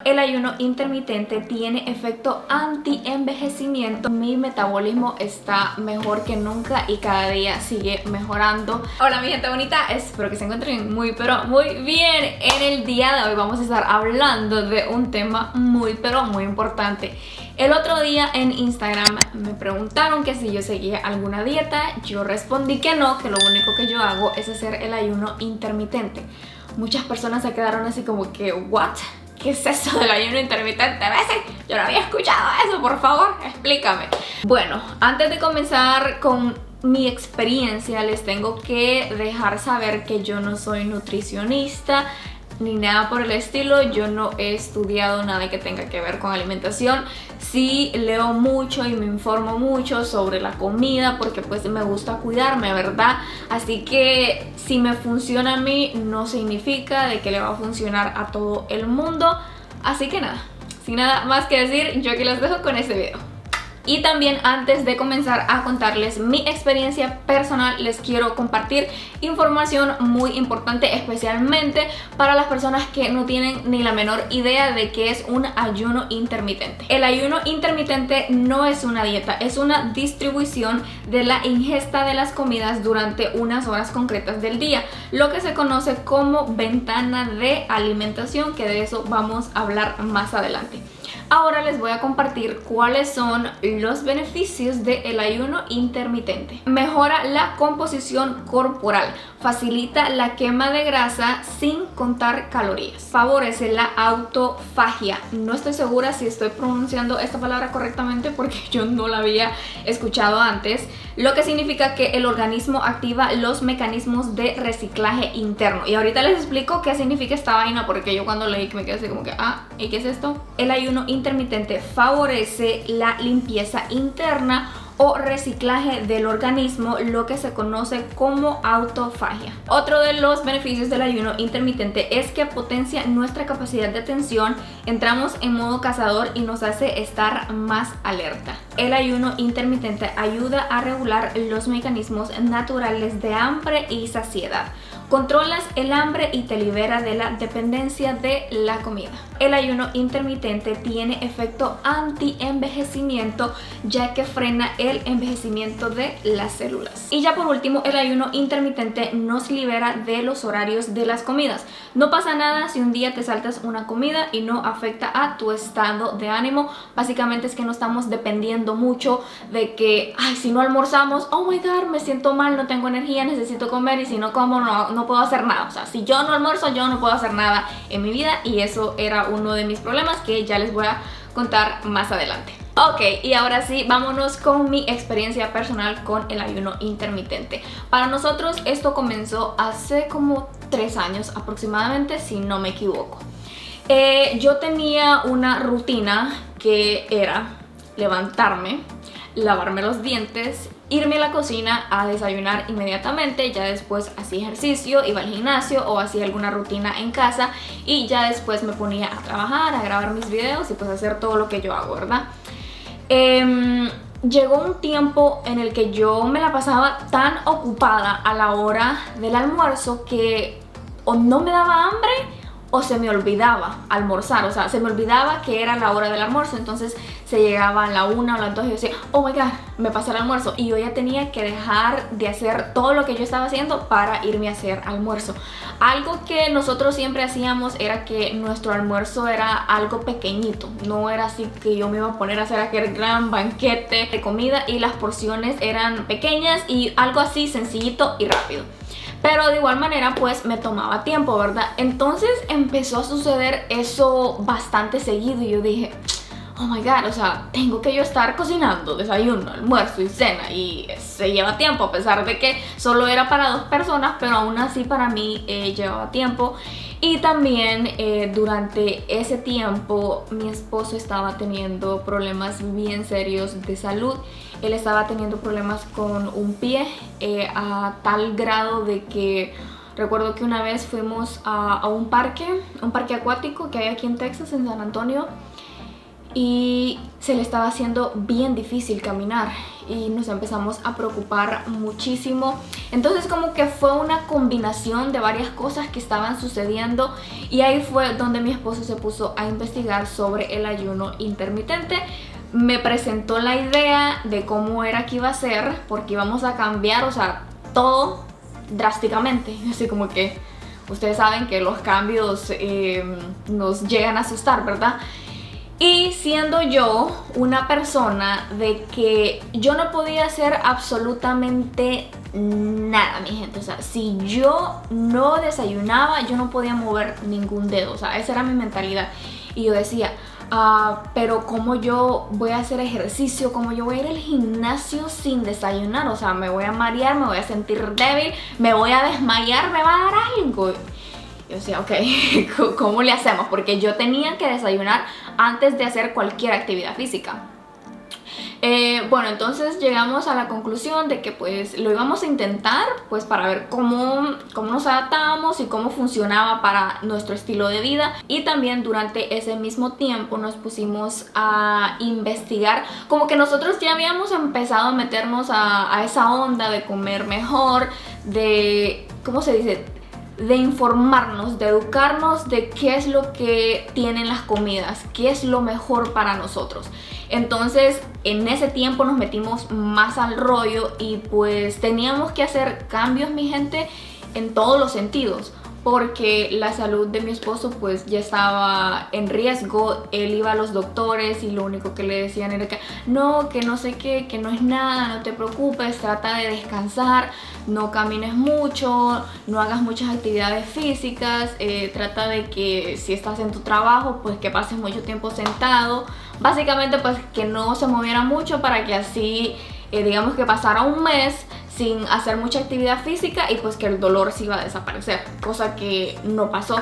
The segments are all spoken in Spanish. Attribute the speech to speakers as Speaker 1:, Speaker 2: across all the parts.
Speaker 1: El ayuno intermitente tiene efecto anti-envejecimiento. Mi metabolismo está mejor que nunca y cada día sigue mejorando. Hola mi gente bonita, espero que se encuentren muy pero muy bien. En el día de hoy vamos a estar hablando de un tema muy pero muy importante. El otro día en Instagram me preguntaron que si yo seguía alguna dieta. Yo respondí que no, que lo único que yo hago es hacer el ayuno intermitente. Muchas personas se quedaron así como que ¿what? ¿Qué es eso del ayuno intermitente? Yo no había escuchado eso, por favor, explícame. Bueno, antes de comenzar con mi experiencia, les tengo que dejar saber que yo no soy nutricionista ni nada por el estilo. Yo no he estudiado nada que tenga que ver con alimentación. Sí leo mucho y me informo mucho sobre la comida porque pues me gusta cuidarme, ¿verdad? Así que si me funciona a mí no significa de que le va a funcionar a todo el mundo. Así que nada, sin nada más que decir, yo aquí los dejo con este video. Y también antes de comenzar a contarles mi experiencia personal, les quiero compartir información muy importante, especialmente para las personas que no tienen ni la menor idea de qué es un ayuno intermitente. El ayuno intermitente no es una dieta, es una distribución de la ingesta de las comidas durante unas horas concretas del día, lo que se conoce como ventana de alimentación, que de eso vamos a hablar más adelante. Ahora les voy a compartir cuáles son los beneficios del ayuno intermitente. Mejora la composición corporal, facilita la quema de grasa sin contar calorías, favorece la autofagia. No estoy segura si estoy pronunciando esta palabra correctamente porque yo no la había escuchado antes, lo que significa que el organismo activa los mecanismos de reciclaje interno. Y ahorita les explico qué significa esta vaina porque yo cuando leí que me quedé así como que ¿y qué es esto? El ayuno intermitente favorece la limpieza interna o reciclaje del organismo, lo que se conoce como autofagia. Otro de los beneficios del ayuno intermitente es que potencia nuestra capacidad de atención, entramos en modo cazador y nos hace estar más alerta. El ayuno intermitente ayuda a regular los mecanismos naturales de hambre y saciedad. Controlas el hambre y te libera de la dependencia de la comida. El ayuno intermitente tiene efecto anti-envejecimiento, ya que frena el envejecimiento de las células. Y ya por último, el ayuno intermitente nos libera de los horarios de las comidas. No pasa nada si un día te saltas una comida y no afecta a tu estado de ánimo. Básicamente es que no estamos dependiendo mucho de que, si no almorzamos, oh my god, me siento mal, no tengo energía, necesito comer, y si no como no puedo hacer nada. O sea, si yo no almuerzo, yo no puedo hacer nada en mi vida, y eso era uno de mis problemas que ya les voy a contar más adelante. Ok, y ahora sí, vámonos con mi experiencia personal con el ayuno intermitente. Para nosotros esto comenzó hace como 3 años aproximadamente, si no me equivoco. Yo tenía una rutina que era levantarme, lavarme los dientes, irme a la cocina a desayunar inmediatamente, ya después hacía ejercicio, iba al gimnasio o hacía alguna rutina en casa y ya después me ponía a trabajar, a grabar mis videos y pues hacer todo lo que yo hago, ¿verdad? Llegó un tiempo en el que yo me la pasaba tan ocupada a la hora del almuerzo que o no me daba hambre o se me olvidaba almorzar. O sea, se me olvidaba que era la hora del almuerzo. Entonces se llegaba a la 1 o las 2 y yo decía, oh my god, me pasé el almuerzo. Y yo ya tenía que dejar de hacer todo lo que yo estaba haciendo para irme a hacer almuerzo. Algo que nosotros siempre hacíamos era que nuestro almuerzo era algo pequeñito. No era así que yo me iba a poner a hacer aquel gran banquete de comida y las porciones eran pequeñas y algo así sencillito y rápido. Pero de igual manera pues me tomaba tiempo, ¿verdad? Entonces empezó a suceder eso bastante seguido y yo dije, oh my god, o sea, tengo que yo estar cocinando desayuno, almuerzo y cena y se lleva tiempo, a pesar de que solo era para 2 personas, pero aún así para mí llevaba tiempo. Y también durante ese tiempo mi esposo estaba teniendo problemas bien serios de salud. Él estaba teniendo problemas con un pie a tal grado de que recuerdo que una vez fuimos a un parque acuático que hay aquí en Texas, en San Antonio. y se le estaba haciendo bien difícil caminar y nos empezamos a preocupar muchísimo. Entonces como que fue una combinación de varias cosas que estaban sucediendo y ahí fue donde mi esposo se puso a investigar sobre el ayuno intermitente. Me presentó la idea de cómo era que iba a ser, porque íbamos a cambiar, o sea, todo drásticamente. Así como que ustedes saben que los cambios nos llegan a asustar, ¿verdad? Y siendo yo una persona de que yo no podía hacer absolutamente nada, mi gente. O sea, si yo no desayunaba, yo no podía mover ningún dedo. O sea, esa era mi mentalidad. Y yo decía, pero ¿cómo yo voy a hacer ejercicio? ¿Cómo yo voy a ir al gimnasio sin desayunar? O sea, me voy a marear, me voy a sentir débil, me voy a desmayar, me va a dar algo. Yo decía, ok, ¿cómo le hacemos? Porque yo tenía que desayunar antes de hacer cualquier actividad física. Bueno, entonces llegamos a la conclusión de que pues lo íbamos a intentar pues para ver cómo nos adaptábamos y cómo funcionaba para nuestro estilo de vida. Y también durante ese mismo tiempo nos pusimos a investigar, como que nosotros ya habíamos empezado a meternos a esa onda de comer mejor, de, ¿cómo se dice?, de informarnos, de educarnos de qué es lo que tienen las comidas, qué es lo mejor para nosotros. Entonces en ese tiempo nos metimos más al rollo y pues teníamos que hacer cambios, mi gente, en todos los sentidos, porque la salud de mi esposo pues ya estaba en riesgo. Él iba a los doctores y lo único que le decían era que no sé qué, que no es nada, no te preocupes, trata de descansar, no camines mucho, no hagas muchas actividades físicas, trata de que si estás en tu trabajo pues que pases mucho tiempo sentado, básicamente pues que no se moviera mucho para que así digamos que pasara un mes sin hacer mucha actividad física y pues que el dolor se iba a desaparecer, cosa que no pasó.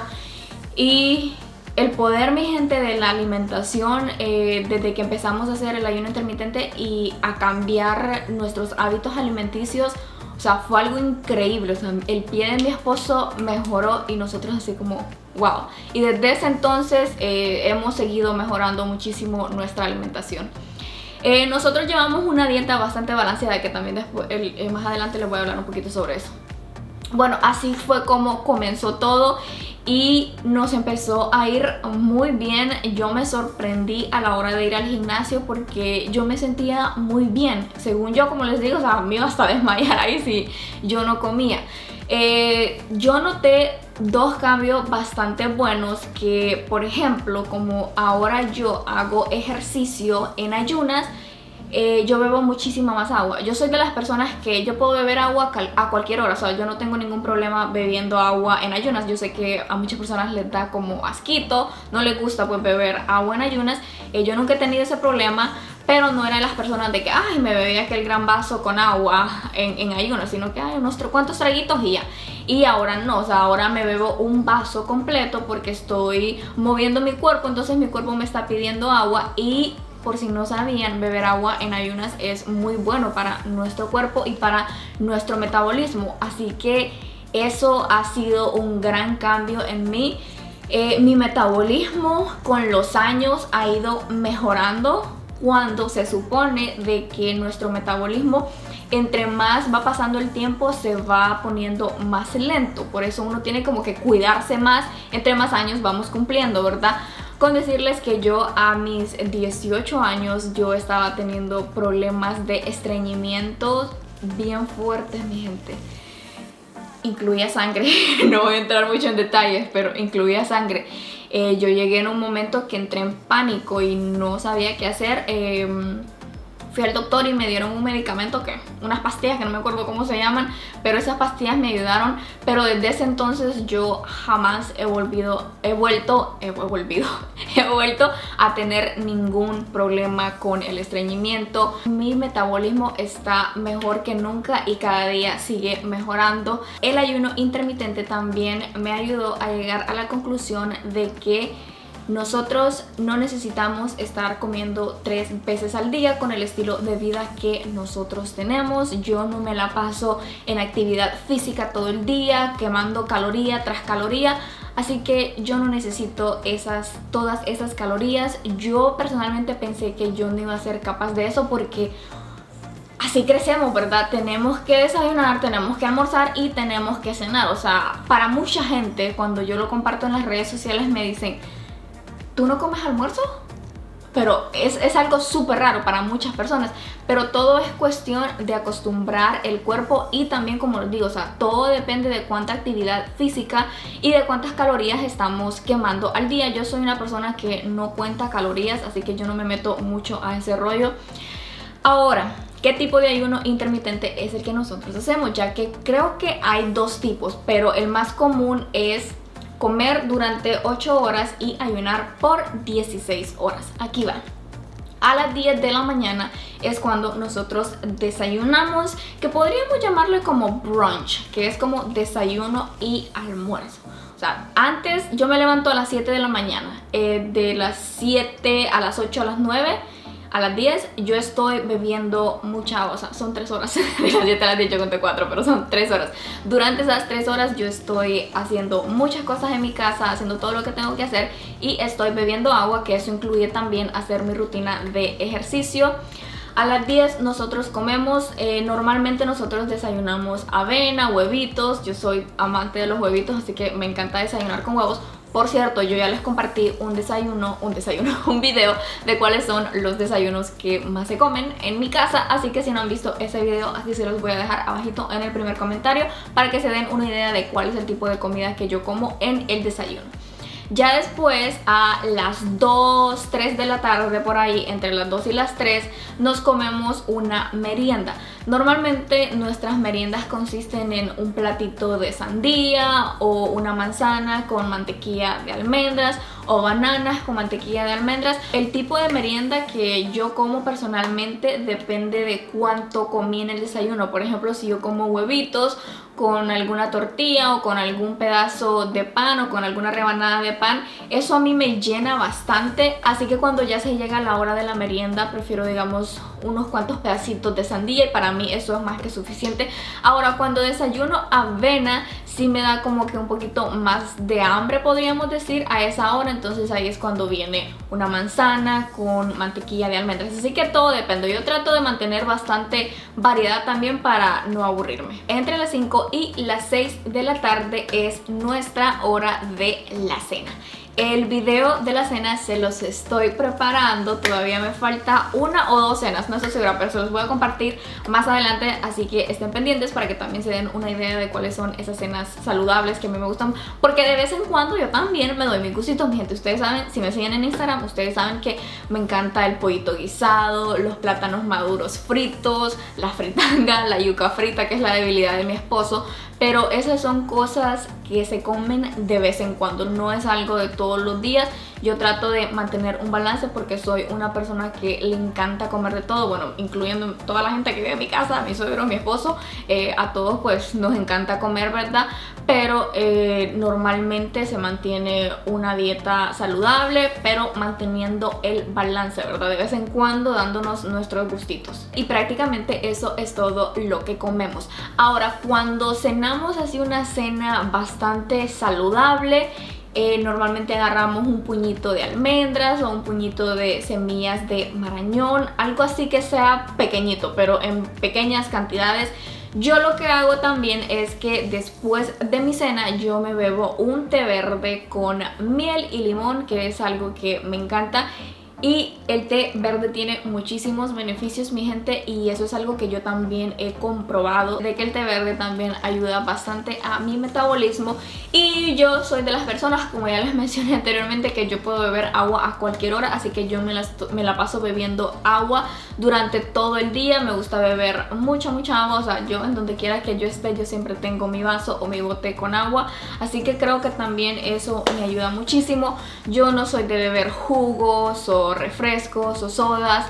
Speaker 1: Y el poder, mi gente, de la alimentación, desde que empezamos a hacer el ayuno intermitente y a cambiar nuestros hábitos alimenticios, o sea, fue algo increíble. O sea, el pie de mi esposo mejoró y nosotros así como wow. Y desde ese entonces hemos seguido mejorando muchísimo nuestra alimentación. Nosotros llevamos una dieta bastante balanceada, que también después, más adelante les voy a hablar un poquito sobre eso. Bueno, así fue como comenzó todo y nos empezó a ir muy bien. Yo me sorprendí a la hora de ir al gimnasio porque yo me sentía muy bien. Según yo, como les digo, o sea, me iba hasta a desmayar ahí si yo no comía. Yo noté dos cambios bastante buenos, que por ejemplo, como ahora yo hago ejercicio en ayunas, yo bebo muchísima más agua. Yo soy de las personas que yo puedo beber agua a cualquier hora. O sea, yo no tengo ningún problema bebiendo agua en ayunas. Yo sé que a muchas personas les da como asquito, no les gusta pues beber agua en ayunas. Yo nunca he tenido ese problema, pero no era de las personas de que ay, me bebía aquel gran vaso con agua en ayunas, sino que hay unos cuantos traguitos y ya. Y ahora no, o sea, ahora me bebo un vaso completo porque estoy moviendo mi cuerpo, entonces mi cuerpo me está pidiendo agua. Y por si no sabían, beber agua en ayunas es muy bueno para nuestro cuerpo y para nuestro metabolismo. Así que eso ha sido un gran cambio en mí. Mi metabolismo con los años ha ido mejorando, cuando se supone de que nuestro metabolismo, entre más va pasando el tiempo, se va poniendo más lento. Por eso uno tiene como que cuidarse más entre más años vamos cumpliendo, ¿verdad? Con decirles que yo a mis 18 años yo estaba teniendo problemas de estreñimiento bien fuertes, mi gente. Incluía sangre, no voy a entrar mucho en detalles, pero incluía sangre. Yo llegué en un momento que entré en pánico y no sabía qué hacer. Fui al doctor y me dieron un medicamento, unas pastillas que no me acuerdo cómo se llaman, pero esas pastillas me ayudaron. Pero desde ese entonces yo jamás he vuelto a tener ningún problema con el estreñimiento. Mi metabolismo está mejor que nunca y cada día sigue mejorando. El ayuno intermitente también me ayudó a llegar a la conclusión de que nosotros no necesitamos estar comiendo 3 veces al día con el estilo de vida que nosotros tenemos. Yo no me la paso en actividad física todo el día, quemando caloría tras caloría. así que yo no necesito todas esas calorías. Yo personalmente pensé que yo no iba a ser capaz de eso porque así crecemos, ¿verdad? Tenemos que desayunar, tenemos que almorzar y tenemos que cenar. O sea, para mucha gente, cuando yo lo comparto en las redes sociales, me dicen, ¿tú no comes almuerzo? Pero es algo súper raro para muchas personas. Pero todo es cuestión de acostumbrar el cuerpo y también, como les digo, o sea, todo depende de cuánta actividad física y de cuántas calorías estamos quemando al día. Yo soy una persona que no cuenta calorías, así que yo no me meto mucho a ese rollo. Ahora, ¿qué tipo de ayuno intermitente es el que nosotros hacemos? Ya que creo que hay dos tipos, pero el más común es comer durante 8 horas y ayunar por 16 horas. Aquí va. A las 10 de la mañana es cuando nosotros desayunamos, que podríamos llamarle como brunch, que es como desayuno y almuerzo. O sea, antes yo me levanto a las 7 de la mañana, de las 7 a las 8 a las 9. A las 10 yo estoy bebiendo mucha agua, o sea, son 3 horas. De las 7 a las 10 yo conté 4, pero son 3 horas. Durante esas 3 horas yo estoy haciendo muchas cosas en mi casa, haciendo todo lo que tengo que hacer y estoy bebiendo agua, que eso incluye también hacer mi rutina de ejercicio. A las 10 nosotros comemos, normalmente nosotros desayunamos avena, huevitos. Yo soy amante de los huevitos, así que me encanta desayunar con huevos. Por cierto, yo ya les compartí un video de cuáles son los desayunos que más se comen en mi casa, así que si no han visto ese video, aquí se los voy a dejar abajito en el primer comentario para que se den una idea de cuál es el tipo de comida que yo como en el desayuno. Ya después, a las 2, 3 de la tarde, por ahí, entre las 2 y las 3, nos comemos una merienda. Normalmente nuestras meriendas consisten en un platito de sandía o una manzana con mantequilla de almendras o bananas con mantequilla de almendras. El tipo de merienda que yo como personalmente depende de cuánto comí en el desayuno. Por ejemplo, si yo como huevitos con alguna tortilla o con algún pedazo de pan o con alguna rebanada de pan, eso a mí me llena bastante, así que cuando ya se llega la hora de la merienda prefiero, digamos, unos cuantos pedacitos de sandía y para mí eso es más que suficiente. Ahora, cuando desayuno avena sí me da como que un poquito más de hambre, podríamos decir, a esa hora, entonces ahí es cuando viene una manzana con mantequilla de almendras, así que todo depende. Yo trato de mantener bastante variedad también para no aburrirme. Entre las 5 y las 6 de la tarde es nuestra hora de la cena. El video de la cena se los estoy preparando, todavía me falta 1 o 2 cenas, no estoy segura, pero se los voy a compartir más adelante, así que estén pendientes para que también se den una idea de cuáles son esas cenas saludables que a mí me gustan, porque de vez en cuando yo también me doy mi gustito, mi gente. Ustedes saben, si me siguen en Instagram, ustedes saben que me encanta el pollito guisado, los plátanos maduros fritos, la fritanga, la yuca frita, que es la debilidad de mi esposo, pero esas son cosas que se comen de vez en cuando, no es algo de todos los días. Yo trato de mantener un balance porque soy una persona que le encanta comer de todo, bueno, incluyendo toda la gente que vive en mi casa, mi suegro, mi esposo, a todos pues nos encanta comer, ¿verdad? Pero normalmente se mantiene una dieta saludable, pero manteniendo el balance, ¿verdad? De vez en cuando dándonos nuestros gustitos. Y prácticamente eso es todo lo que comemos. Ahora, cuando cenamos así una cena bastante saludable, normalmente agarramos un puñito de almendras o un puñito de semillas de marañón, algo así que sea pequeñito, pero en pequeñas cantidades. Yo lo que hago también es que después de mi cena yo me bebo un té verde con miel y limón, que es algo que me encanta. Y el té verde tiene muchísimos beneficios, mi gente, y eso es algo que yo también he comprobado, de que el té verde también ayuda bastante a mi metabolismo. Y yo soy de las personas, como ya les mencioné anteriormente, que yo puedo beber agua a cualquier hora, así que yo me la paso bebiendo agua durante todo el día. Me gusta beber mucha agua, o sea, yo en donde quiera que yo esté, yo siempre tengo mi vaso o mi bote con agua, así que creo que también eso me ayuda muchísimo. Yo no soy de beber jugos o refrescos o sodas,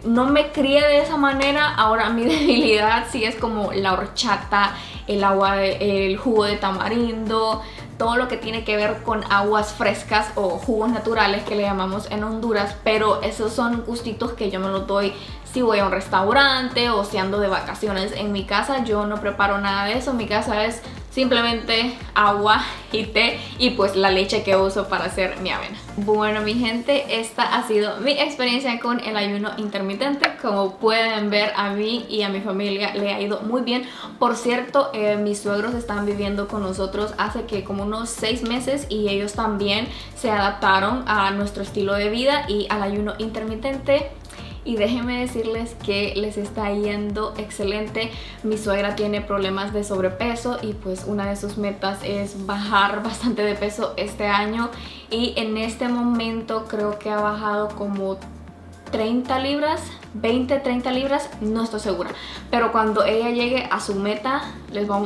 Speaker 1: no me crié de esa manera. Ahora mi debilidad sí es como la horchata, el agua, el jugo de tamarindo, todo lo que tiene que ver con aguas frescas o jugos naturales que le llamamos en Honduras, pero esos son gustitos que yo me los doy si voy a un restaurante o si ando de vacaciones. En mi casa yo no preparo nada de eso, mi casa es simplemente agua y té y pues la leche que uso para hacer mi avena. Bueno mi gente, esta ha sido mi experiencia con el ayuno intermitente. Como pueden ver, a mí y a mi familia le ha ido muy bien. Por cierto, mis suegros están viviendo con nosotros hace que como unos 6 meses y ellos también se adaptaron a nuestro estilo de vida y al ayuno intermitente. Y déjenme decirles que les está yendo excelente. Mi suegra tiene problemas de sobrepeso y pues una de sus metas es bajar bastante de peso este año. Y en este momento creo que ha bajado como 30 libras, 20, 30 libras, no estoy segura. Pero cuando ella llegue a su meta,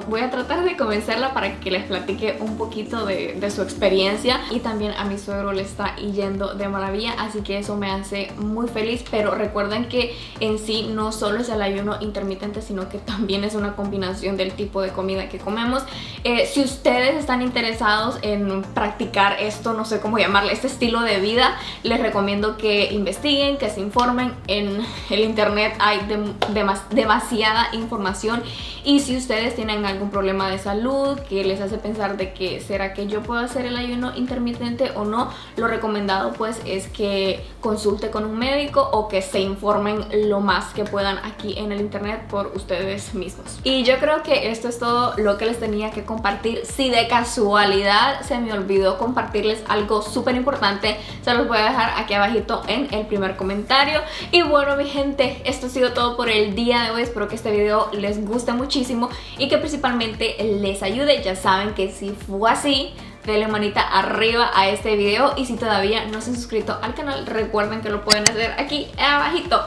Speaker 1: voy a tratar de convencerla para que les platique un poquito de su experiencia. Y también a mi suegro le está yendo de maravilla, así que eso me hace muy feliz. Pero recuerden que en sí no solo es el ayuno intermitente, sino que también es una combinación del tipo de comida que comemos. Si ustedes están interesados en practicar esto, no sé cómo llamarle, este estilo de vida, les recomiendo que investiguen, que se informen. En el internet hay demasiada información, y si ustedes tienen algún problema de salud que les hace pensar de que será que yo puedo hacer el ayuno intermitente o no, lo recomendado pues es que consulte con un médico o que se informen lo más que puedan aquí en el internet por ustedes mismos. Y yo creo que esto es todo lo que les tenía que compartir. Si de casualidad se me olvidó compartirles algo súper importante, se los voy a dejar aquí abajito en el primer comentario. Y bueno mi gente, esto ha sido todo por el día de hoy. Espero que este video les guste muchísimo y que principalmente les ayude. Ya saben que si fue así, denle manita arriba a este video, y si todavía no se han suscrito al canal, recuerden que lo pueden hacer aquí abajito,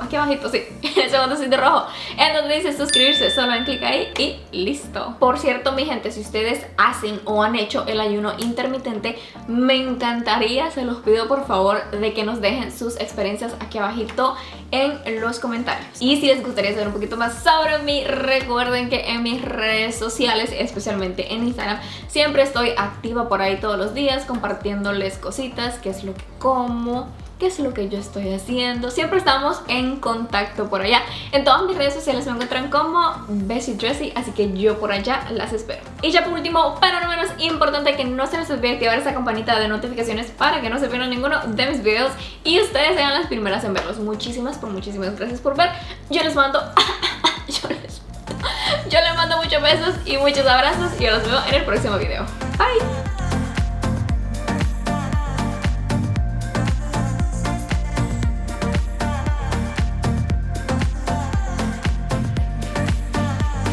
Speaker 1: sí, en ese botoncito rojo en donde dice suscribirse. Solo den clic ahí y listo. Por cierto mi gente, si ustedes hacen o han hecho el ayuno intermitente, me encantaría, se los pido por favor, de que nos dejen sus experiencias aquí abajito en los comentarios. Y si les gustaría saber un poquito más sobre mí, recuerden que en mis redes sociales, especialmente en Instagram, siempre estoy activa por ahí todos los días compartiéndoles cositas, qué es lo que como, qué es lo que yo estoy haciendo. Siempre estamos en contacto por allá. En todas mis redes sociales me encuentran como Bessie Dressy, así que yo por allá las espero. Y ya por último, pero no menos importante, que no se les olvide activar esa campanita de notificaciones para que no se pierdan ninguno de mis videos y ustedes sean las primeras en verlos. Muchísimas gracias por ver. Yo les mando yo les mando muchos besos y muchos abrazos, y yo los veo en el próximo video. Bye.